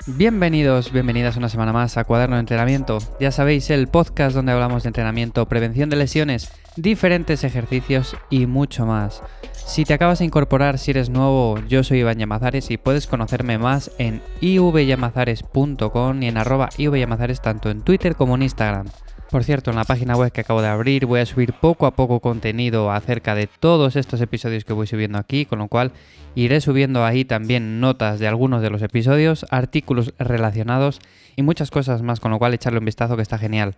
Bienvenidos, bienvenidas una semana más a Cuaderno de Entrenamiento. Ya sabéis, el podcast donde hablamos de entrenamiento, prevención de lesiones, diferentes ejercicios y mucho más. Si te acabas de incorporar, si eres nuevo, yo soy Iván Llamazares y puedes conocerme más en ivllamazares.com y en @ivllamazares tanto en Twitter como en Instagram. Por cierto, en la página web que acabo de abrir voy a subir poco a poco contenido acerca de todos estos episodios que voy subiendo aquí, con lo cual iré subiendo ahí también notas de algunos de los episodios, artículos relacionados y muchas cosas más, con lo cual echarle un vistazo que está genial.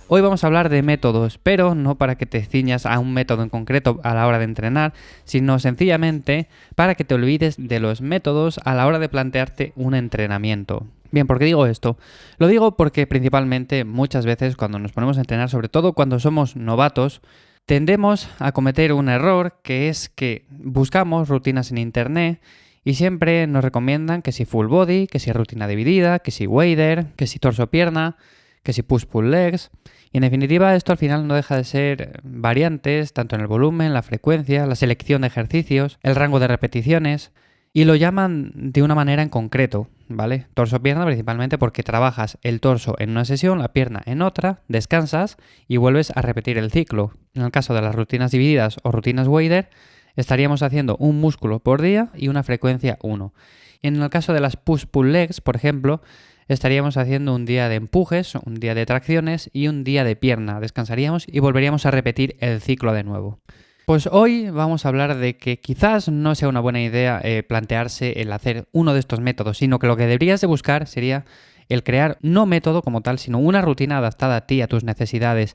Hoy vamos a hablar de métodos, pero no para que te ciñas a un método en concreto a la hora de entrenar, sino sencillamente para que te olvides de los métodos a la hora de plantearte un entrenamiento. Bien, ¿por qué digo esto? Lo digo porque principalmente muchas veces cuando nos ponemos a entrenar, sobre todo cuando somos novatos, tendemos a cometer un error que es que buscamos rutinas en internet y siempre nos recomiendan que si full body, que si rutina dividida, que si wader, que si torso-pierna, que si push-pull legs. Y en definitiva esto al final no deja de ser variantes tanto en el volumen, la frecuencia, la selección de ejercicios, el rango de repeticiones. Y lo llaman de una manera en concreto, ¿vale? Torso-pierna principalmente porque trabajas el torso en una sesión, la pierna en otra, descansas y vuelves a repetir el ciclo. En el caso de las rutinas divididas o rutinas wader, estaríamos haciendo un músculo por día y una frecuencia 1. Y en el caso de las push-pull legs, por ejemplo, estaríamos haciendo un día de empujes, un día de tracciones y un día de pierna. Descansaríamos y volveríamos a repetir el ciclo de nuevo. Pues hoy vamos a hablar de que quizás no sea una buena idea plantearse el hacer uno de estos métodos, sino que lo que deberías de buscar sería el crear no método como tal, sino una rutina adaptada a ti, a tus necesidades.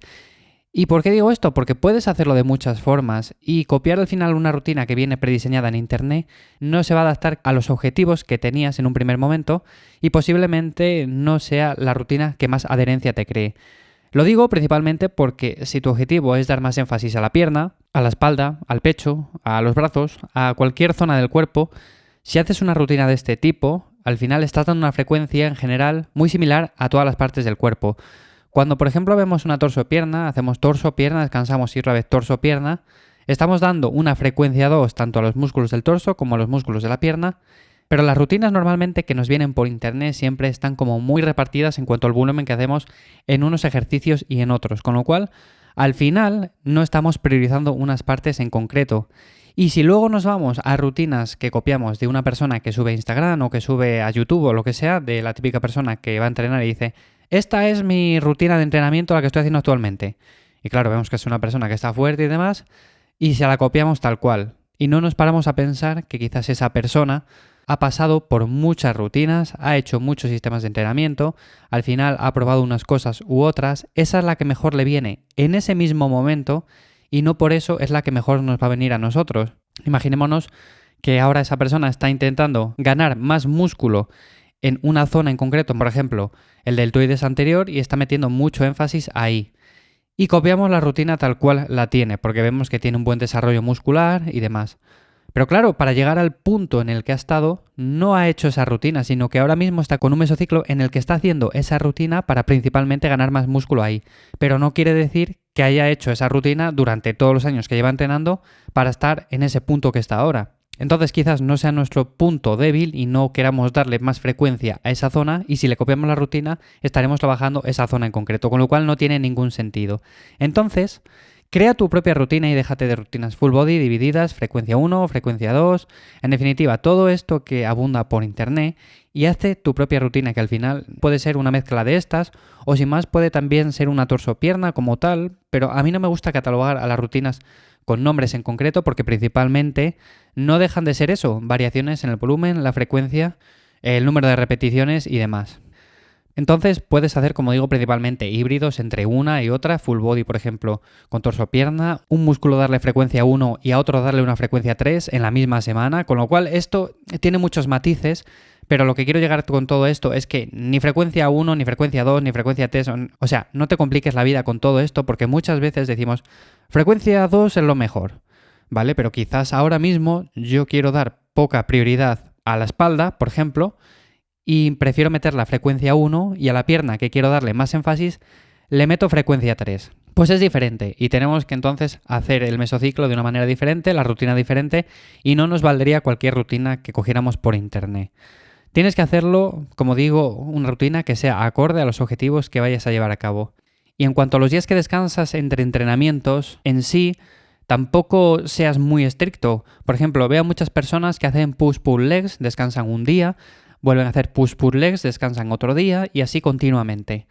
¿Y por qué digo esto? Porque puedes hacerlo de muchas formas y copiar al final una rutina que viene prediseñada en internet no se va a adaptar a los objetivos que tenías en un primer momento y posiblemente no sea la rutina que más adherencia te cree. Lo digo principalmente porque si tu objetivo es dar más énfasis a la pierna, a la espalda, al pecho, a los brazos, a cualquier zona del cuerpo, si haces una rutina de este tipo, al final estás dando una frecuencia en general muy similar a todas las partes del cuerpo. Cuando por ejemplo vemos una torso-pierna, hacemos torso-pierna, descansamos y otra vez torso-pierna, estamos dando una frecuencia 2 tanto a los músculos del torso como a los músculos de la pierna. Pero las rutinas normalmente que nos vienen por internet siempre están como muy repartidas en cuanto al volumen que hacemos en unos ejercicios y en otros, con lo cual al final no estamos priorizando unas partes en concreto. Y si luego nos vamos a rutinas que copiamos de una persona que sube a Instagram o que sube a YouTube o lo que sea, de la típica persona que va a entrenar y dice, esta es mi rutina de entrenamiento la que estoy haciendo actualmente. Y claro, vemos que es una persona que está fuerte y demás y se la copiamos tal cual. Y no nos paramos a pensar que quizás esa persona ha pasado por muchas rutinas, ha hecho muchos sistemas de entrenamiento, al final ha probado unas cosas u otras, esa es la que mejor le viene en ese mismo momento y no por eso es la que mejor nos va a venir a nosotros. Imaginémonos que ahora esa persona está intentando ganar más músculo en una zona en concreto, por ejemplo, el deltoides anterior, y está metiendo mucho énfasis ahí. Y copiamos la rutina tal cual la tiene, porque vemos que tiene un buen desarrollo muscular y demás. Pero claro, para llegar al punto en el que ha estado, no ha hecho esa rutina, sino que ahora mismo está con un mesociclo en el que está haciendo esa rutina para principalmente ganar más músculo ahí. Pero no quiere decir que haya hecho esa rutina durante todos los años que lleva entrenando para estar en ese punto que está ahora. Entonces quizás no sea nuestro punto débil y no queramos darle más frecuencia a esa zona y si le copiamos la rutina estaremos trabajando esa zona en concreto, con lo cual no tiene ningún sentido. Entonces, crea tu propia rutina y déjate de rutinas full body divididas, frecuencia 1, frecuencia 2, en definitiva, todo esto que abunda por internet y hazte tu propia rutina que al final puede ser una mezcla de estas o sin más puede también ser una torso-pierna como tal, pero a mí no me gusta catalogar a las rutinas con nombres en concreto porque principalmente no dejan de ser eso, variaciones en el volumen, la frecuencia, el número de repeticiones y demás. Entonces puedes hacer, como digo, principalmente híbridos entre una y otra, full body, por ejemplo, con torso-pierna, un músculo darle frecuencia 1 y a otro darle una frecuencia 3 en la misma semana, con lo cual esto tiene muchos matices, pero lo que quiero llegar con todo esto es que ni frecuencia 1, ni frecuencia 2, ni frecuencia 3, o sea, no te compliques la vida con todo esto porque muchas veces decimos, frecuencia 2 es lo mejor, ¿vale? Pero quizás ahora mismo yo quiero dar poca prioridad a la espalda, por ejemplo, y prefiero meter la frecuencia 1 y a la pierna que quiero darle más énfasis le meto frecuencia 3. pues es diferente y tenemos que entonces hacer el mesociclo de una manera diferente, la rutina diferente, y no nos valdría cualquier rutina que cogiéramos por internet. Tienes que hacerlo, como digo, una rutina que sea acorde a los objetivos que vayas a llevar a cabo. Y en cuanto a los días que descansas entre entrenamientos, en sí, tampoco seas muy estricto. Por ejemplo, veo muchas personas que hacen push-pull legs, descansan un día, vuelven a hacer push-pull legs, descansan otro día y así continuamente.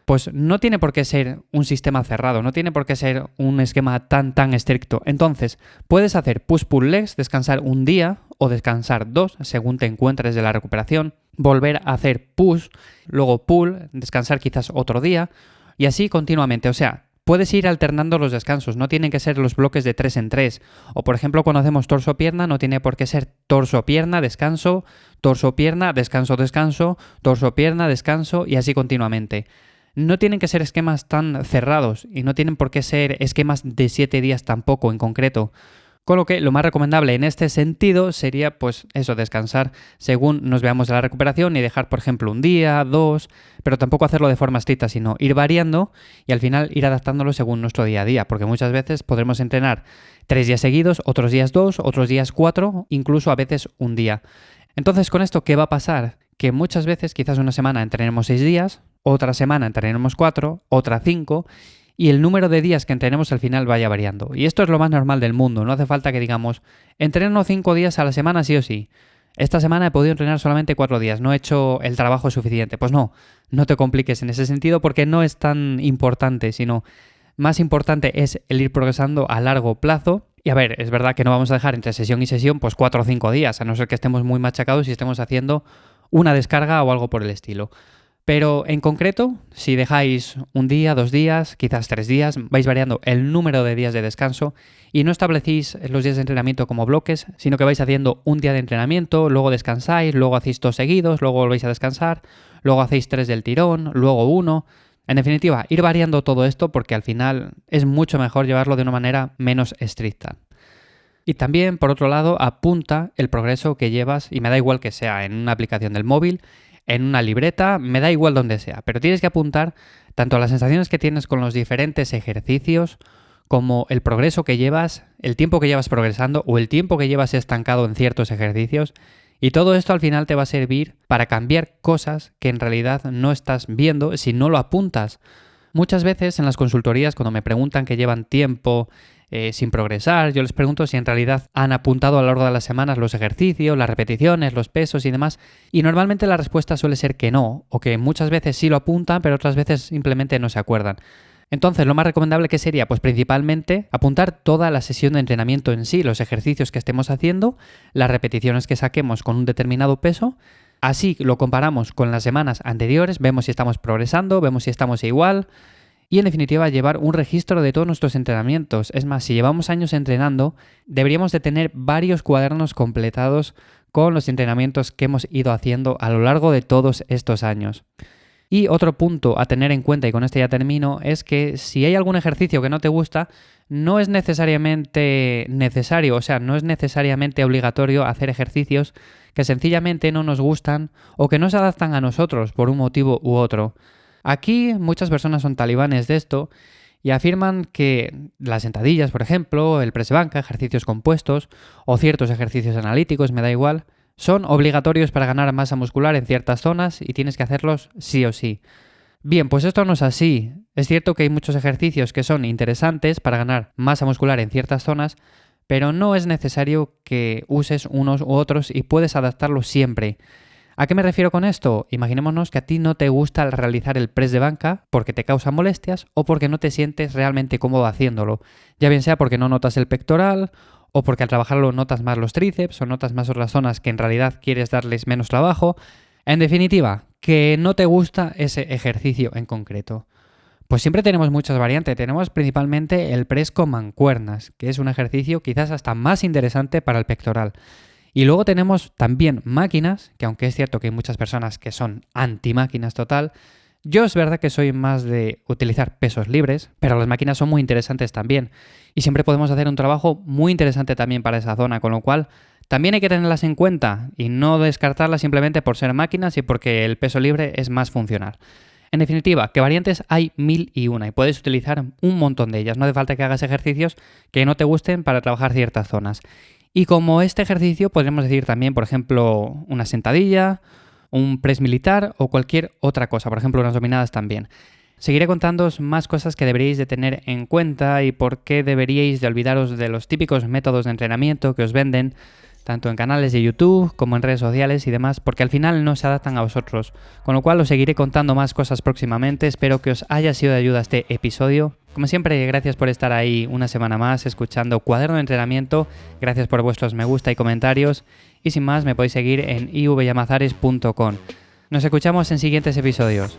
Pues no tiene por qué ser un sistema cerrado, no tiene por qué ser un esquema tan estricto. Entonces, puedes hacer push-pull legs, descansar un día o descansar 2 según te encuentres de la recuperación, volver a hacer push, luego pull, descansar quizás otro día y así continuamente. O sea, puedes ir alternando los descansos, no tienen que ser los bloques de 3 en 3. O por ejemplo, cuando hacemos torso-pierna, no tiene por qué ser torso-pierna, descanso, torso-pierna, descanso, descanso, torso-pierna, descanso y así continuamente. No tienen que ser esquemas tan cerrados y no tienen por qué ser esquemas de 7 días tampoco en concreto. Con lo que lo más recomendable en este sentido sería pues eso, descansar según nos veamos de la recuperación y dejar por ejemplo un día, 2, pero tampoco hacerlo de forma estricta, sino ir variando y al final ir adaptándolo según nuestro día a día, porque muchas veces podremos entrenar 3 días seguidos, otros días 2, otros días 4, incluso a veces un día. Entonces, ¿con esto qué va a pasar? Que muchas veces quizás una semana entrenemos 6 días, otra semana entrenemos 4, otra 5 y el número de días que entrenemos al final vaya variando. Y esto es lo más normal del mundo, no hace falta que digamos, entreno 5 días a la semana sí o sí. Esta semana he podido entrenar solamente 4 días, no he hecho el trabajo suficiente. Pues no te compliques en ese sentido porque no es tan importante, sino más importante es el ir progresando a largo plazo. Y a ver, es verdad que no vamos a dejar entre sesión y sesión pues 4 o 5 días, a no ser que estemos muy machacados y estemos haciendo una descarga o algo por el estilo. Pero en concreto, si dejáis un día, 2 días, quizás 3 días, vais variando el número de días de descanso y no establecéis los días de entrenamiento como bloques, sino que vais haciendo un día de entrenamiento, luego descansáis, luego hacéis 2 seguidos, luego volvéis a descansar, luego hacéis 3 del tirón, luego 1. En definitiva, ir variando todo esto porque al final es mucho mejor llevarlo de una manera menos estricta. Y también, por otro lado, apunta el progreso que llevas y me da igual que sea en una aplicación del móvil, en una libreta, me da igual donde sea, pero tienes que apuntar tanto las sensaciones que tienes con los diferentes ejercicios como el progreso que llevas, el tiempo que llevas progresando o el tiempo que llevas estancado en ciertos ejercicios y todo esto al final te va a servir para cambiar cosas que en realidad no estás viendo si no lo apuntas. Muchas veces en las consultorías cuando me preguntan que llevan tiempo sin progresar, yo les pregunto si en realidad han apuntado a lo largo de las semanas los ejercicios, las repeticiones, los pesos y demás, y normalmente la respuesta suele ser que no, o que muchas veces sí lo apuntan, pero otras veces simplemente no se acuerdan. Entonces, lo más recomendable que sería, pues principalmente, apuntar toda la sesión de entrenamiento en sí, los ejercicios que estemos haciendo, las repeticiones que saquemos con un determinado peso. Así lo comparamos con las semanas anteriores, vemos si estamos progresando, vemos si estamos igual. Y en definitiva llevar un registro de todos nuestros entrenamientos. Es más, si llevamos años entrenando, deberíamos de tener varios cuadernos completados con los entrenamientos que hemos ido haciendo a lo largo de todos estos años. Y otro punto a tener en cuenta, y con este ya termino, es que si hay algún ejercicio que no te gusta, no es necesariamente necesario, o sea, no es necesariamente obligatorio hacer ejercicios que sencillamente no nos gustan o que no se adaptan a nosotros por un motivo u otro. Aquí muchas personas son talibanes de esto y afirman que las sentadillas, por ejemplo, el press banca, ejercicios compuestos o ciertos ejercicios analíticos, me da igual, son obligatorios para ganar masa muscular en ciertas zonas y tienes que hacerlos sí o sí. Bien, pues esto no es así. Es cierto que hay muchos ejercicios que son interesantes para ganar masa muscular en ciertas zonas, pero no es necesario que uses unos u otros y puedes adaptarlos siempre. ¿A qué me refiero con esto? Imaginémonos que a ti no te gusta realizar el press de banca porque te causa molestias o porque no te sientes realmente cómodo haciéndolo. Ya bien sea porque no notas el pectoral o porque al trabajarlo notas más los tríceps o notas más otras zonas que en realidad quieres darles menos trabajo. En definitiva, que no te gusta ese ejercicio en concreto. Pues siempre tenemos muchas variantes. Tenemos principalmente el press con mancuernas, que es un ejercicio quizás hasta más interesante para el pectoral. Y luego tenemos también máquinas, que aunque es cierto que hay muchas personas que son anti-máquinas total, yo es verdad que soy más de utilizar pesos libres, pero las máquinas son muy interesantes también. Y siempre podemos hacer un trabajo muy interesante también para esa zona, con lo cual también hay que tenerlas en cuenta y no descartarlas simplemente por ser máquinas y porque el peso libre es más funcional. En definitiva, que variantes hay 1001 y puedes utilizar un montón de ellas. No hace falta que hagas ejercicios que no te gusten para trabajar ciertas zonas. Y como este ejercicio, podríamos decir también, por ejemplo, una sentadilla, un press militar o cualquier otra cosa. Por ejemplo, unas dominadas también. Seguiré contándoos más cosas que deberíais de tener en cuenta y por qué deberíais de olvidaros de los típicos métodos de entrenamiento que os venden tanto en canales de YouTube como en redes sociales y demás, porque al final no se adaptan a vosotros. Con lo cual os seguiré contando más cosas próximamente. Espero que os haya sido de ayuda este episodio. Como siempre, gracias por estar ahí una semana más escuchando Cuaderno de Entrenamiento. Gracias por vuestros me gusta y comentarios. Y sin más, me podéis seguir en ivyamazares.com. Nos escuchamos en siguientes episodios.